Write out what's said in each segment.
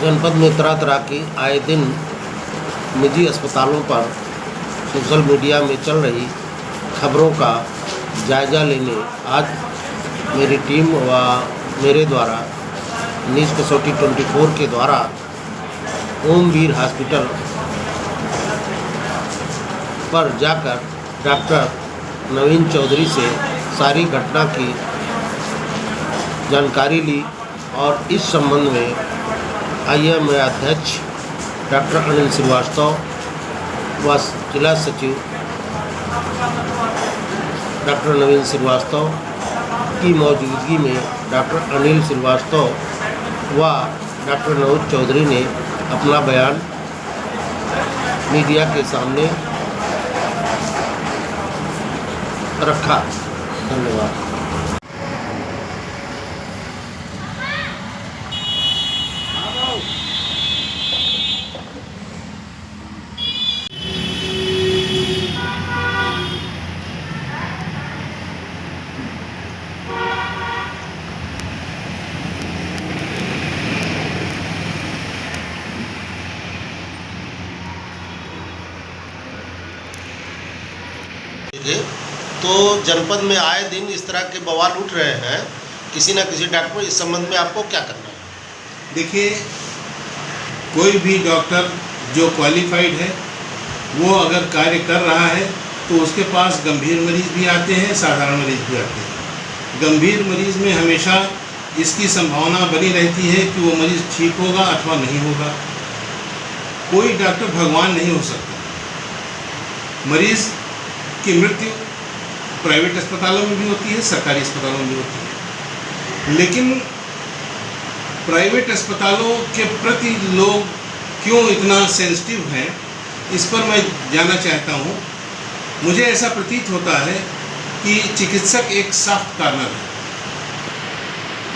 जनपद में तरह तरह की आए दिन निजी अस्पतालों पर सोशल मीडिया में चल रही खबरों का जायज़ा लेने आज मेरी टीम व मेरे द्वारा न्यूज़ कसौटी 24 के द्वारा ओमवीर हॉस्पिटल पर जाकर डॉक्टर नवीन चौधरी से सारी घटना की जानकारी ली और इस संबंध में IM अध्यक्ष डॉक्टर अनिल श्रीवास्तव व जिला सचिव डॉक्टर नवीन श्रीवास्तव की मौजूदगी में डॉक्टर अनिल श्रीवास्तव व डॉक्टर नवीन चौधरी ने अपना बयान मीडिया के सामने रखा। धन्यवाद। तो जनपद में आए दिन इस तरह के बवाल उठ रहे हैं, किसी न किसी डॉक्टर, इस संबंध में आपको क्या करना है? देखिए, कोई भी डॉक्टर जो क्वालिफाइड है वो अगर कार्य कर रहा है तो उसके पास गंभीर मरीज़ भी आते हैं, साधारण मरीज़ भी आते हैं। गंभीर मरीज़ में हमेशा इसकी संभावना बनी रहती है कि वो मरीज़ ठीक होगा अथवा नहीं होगा। कोई डॉक्टर भगवान नहीं हो सकता। मरीज़ की मृत्यु प्राइवेट अस्पतालों में भी होती है, सरकारी अस्पतालों में भी होती है, लेकिन प्राइवेट अस्पतालों के प्रति लोग क्यों इतना सेंसिटिव हैं, इस पर मैं जानना चाहता हूँ। मुझे ऐसा प्रतीत होता है कि चिकित्सक एक सॉफ्ट कॉर्नर है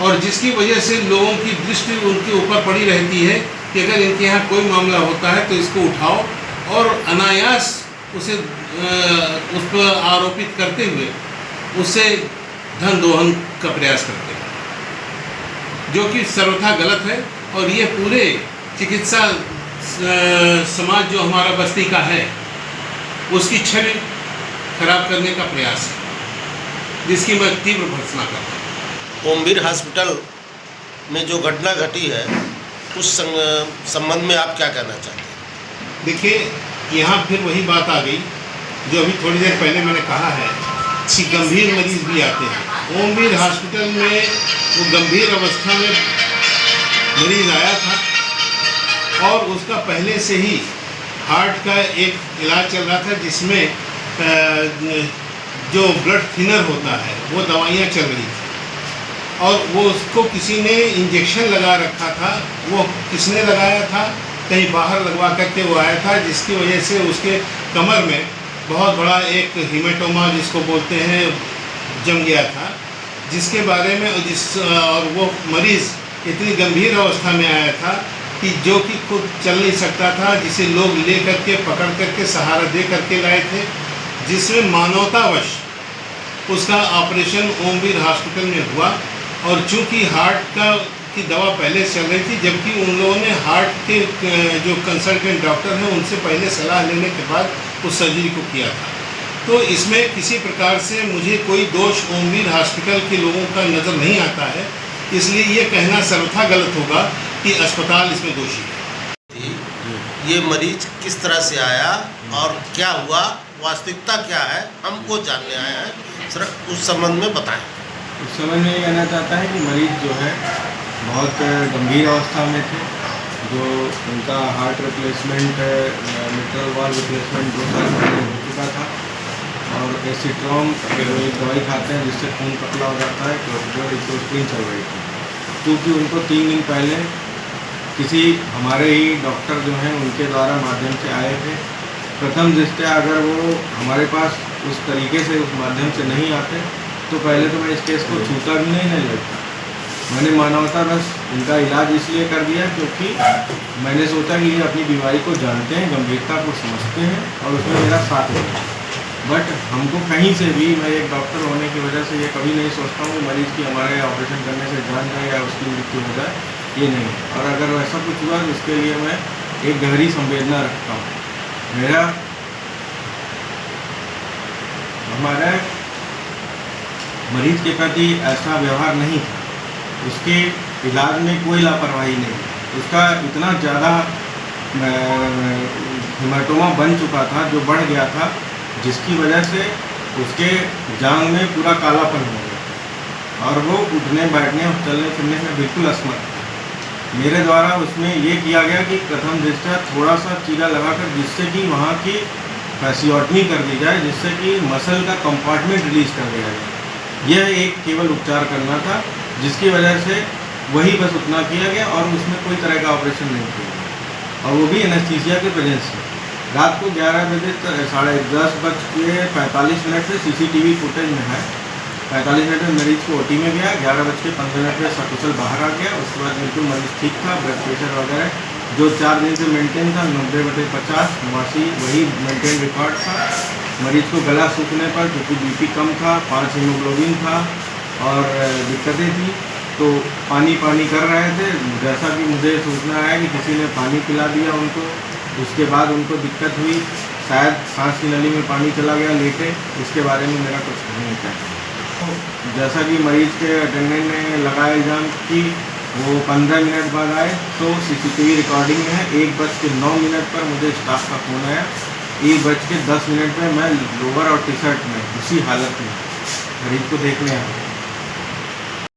और जिसकी वजह से लोगों की दृष्टि उनके ऊपर पड़ी रहती है कि अगर इनके यहाँ कोई मामला होता है तो इसको उठाओ और अनायास उसे उस पर आरोपित करते हुए उससे धन दोहन का प्रयास करते हैं, जो कि सर्वथा गलत है। और ये पूरे चिकित्सा समाज जो हमारा बस्ती का है उसकी छवि खराब करने का प्रयास है, जिसकी मैं तीव्र भर्त्सना करता हूँ। ओमवीर हॉस्पिटल में जो घटना घटी है उस संबंध में आप क्या कहना चाहते हैं? देखिए, यहाँ फिर वही बात आ गई जो अभी थोड़ी देर पहले मैंने कहा है कि गंभीर मरीज़ भी आते हैं। ओमवीर हॉस्पिटल में वो गंभीर अवस्था में मरीज़ आया था और उसका पहले से ही हार्ट का एक इलाज चल रहा था, जिसमें जो ब्लड थिनर होता है वो दवाइयाँ चल रही थी और वो उसको किसी ने इंजेक्शन लगा रखा था। वो किसने लगाया था? कहीं बाहर लगवा करके वो आया था, जिसकी वजह से उसके कमर में बहुत बड़ा एक हीमेटोमा जिसको बोलते हैं जम गया था, जिसके बारे में और वो मरीज़ इतनी गंभीर अवस्था में आया था कि जो कि खुद चल नहीं सकता था, जिसे लोग ले करके पकड़ करके सहारा दे करके लाए थे, जिसमें मानवतावश उसका ऑपरेशन ओमवीर हॉस्पिटल में हुआ। और चूँकि हार्ट की दवा पहले से चल रही थी, जबकि उन लोगों ने हार्ट के जो कंसल्टेंट डॉक्टर हैं उनसे पहले सलाह लेने के बाद उस सर्जरी को किया था। तो इसमें किसी प्रकार से मुझे कोई दोष ओमवीर हॉस्पिटल के लोगों का नज़र नहीं आता है, इसलिए ये कहना सर्वथा गलत होगा कि अस्पताल इसमें दोषी है। ये मरीज किस तरह से आया और क्या हुआ, वास्तविकता क्या है, हमको जानने आया है, सर उस संबंध में बताएं। उस समय में ये कहना चाहता है कि मरीज़ जो है बहुत गंभीर अवस्था में थे, जो उनका heart replacement, mitral valve replacement 2 साल पहले हो चुका था और एसिट्रॉम एक दवाई खाते हैं जिससे खून पतला हो जाता है, क्लोरोक्विन इकोस्प्रिन चल रही थी। क्योंकि उनको 3 दिन पहले किसी हमारे ही डॉक्टर जो हैं उनके द्वारा माध्यम से आए थे। प्रथम दृष्टया अगर वो हमारे पास उस तरीके से उस माध्यम से नहीं आते तो पहले तो मैं इस केस को छूता भी नहीं लगता। मैंने मानवता बस इनका इलाज इसलिए कर दिया क्योंकि मैंने सोचा कि ये अपनी बीमारी को जानते हैं, गंभीरता को समझते हैं और उसमें मेरा साथ देते हैं। बट हमको कहीं से भी, मैं एक डॉक्टर होने की वजह से ये कभी नहीं सोचता हूँ मरीज़ की हमारे ऑपरेशन करने से जान जाए या उसकी मृत्यु हो जाए। ये नहीं है। और अगर वैसा कुछ हुआ तो उसके लिए मैं एक गहरी संवेदना रखता हूँ। मेरा हमारे मरीज के प्रति ऐसा व्यवहार नहीं था, उसके इलाज में कोई लापरवाही नहीं, उसका इतना ज़्यादा हेमाटोमा बन चुका था जो बढ़ गया था, जिसकी वजह से उसके जांघ में पूरा कालापन हो गया और वो उठने बैठने और चलने फिरने में बिल्कुल असमर्थ था। मेरे द्वारा उसमें ये किया गया कि प्रथम दृष्टया थोड़ा सा चीरा लगाकर जिससे कि वहाँ की फैसियोटमी कर दी जाए, जिससे कि मसल का कंपार्टमेंट रिलीज कर दिया जाए। यह एक केवल उपचार करना था, जिसकी वजह से वही बस उतना किया गया और उसमें कोई तरह का ऑपरेशन नहीं किया गया, और वो भी एनेस्थीसिया के प्रेजेंस में। रात को 11 बजे 10:45 से CCTV फुटेज में है। 45 मिनट में मरीज को OT में गया, 11:15 में सकुशल बाहर आ गया। उसके बाद बिल्कुल मरीज ठीक था, ब्लड प्रेशर वगैरह जो 4 दिन से मेंटेन था 90/50 89 वही मेंटेन रिकॉर्ड था। मरीज को गला सूखने पर, क्योंकि BP कम था, 5 हीमोग्लोबिन था और दिक्कतें थी, तो पानी कर रहे थे। जैसा कि मुझे सूचना आया कि किसी ने पानी पिला दिया उनको, उसके बाद उनको दिक्कत हुई, शायद सांस की नली में पानी चला गया, लेटे। इसके बारे में मेरा कुछ नहीं था। तो जैसा कि मरीज के अटेंडेंट ने लगाया इल्ज़ाम कि वो 15 मिनट बाद आए, तो CCTV रिकॉर्डिंग में है 1:09 पर मुझे स्टाफ का फ़ोन आया। 1:10 में मैं लोअर और टी-शर्ट में उसी हालत में मरीज को देखने आया।